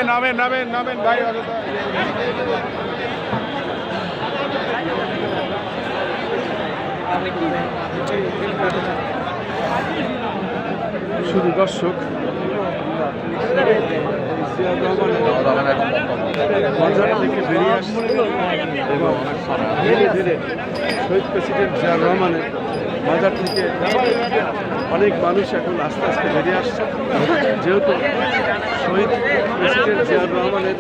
নামেন নামেন নামেন ভাই। শুধু দর্শক বাজার থেকে বেরিয়ে আসছে এবং ধীরে ধীরে শহীদ প্রেসিডেন্ট জিয়াউর রহমানের বাজার থেকে অনেক মানুষ এখন আস্তে আস্তে বেরিয়ে আসছে, যেহেতু শহীদ প্রেসিডেন্ট জিয়াউর রহমানের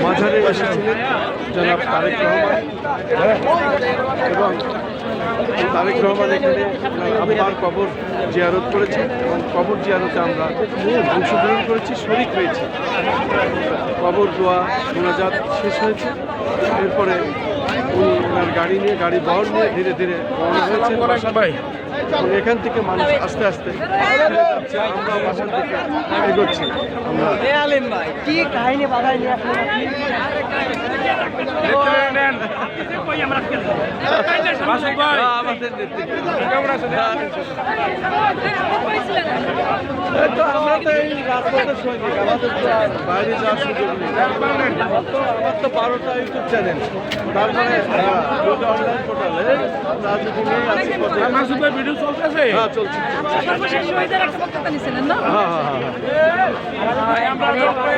মাঝারে এসেছিলেন জনাব তারেক রহমান এবং তারেক রহমান এখানে আব্বার কবর জিয়ারত করেছেন এবং কবর জিয়ারতে আমরা অংশগ্রহণ করেছি, শরীক হয়েছি। কবর দোয়া মোনাজাত শেষ হয়েছে, এরপরে উনি ওনার গাড়ি নিয়ে বহর নিয়ে ধীরে ধীরে রওনা হয়েছে বাসা ভাই। এবং এখান থেকে মানুষ আস্তে আস্তে আমরা বাসার দিকে এগোচ্ছি। আমরা কি কাহিনী বাধায় নিয়ে আসলেন আমরা তো এই রাজপথের সৈনিক, আমাদের তো আর বাইরে যাওয়ার সুযোগ নেই। আমার তো 12টা ইউটিউব চ্যানেল, তারপরে অনলাইন পোর্টালে রাজনীতি নিয়ে আছি। ভিডিও চলতেছে? হ্যাঁ চলছে। সর্বশেষ শহীদের একটা বক্তব্য নিয়েছিলেন না? হ্যাঁ হ্যাঁ হ্যাঁ।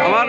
আমার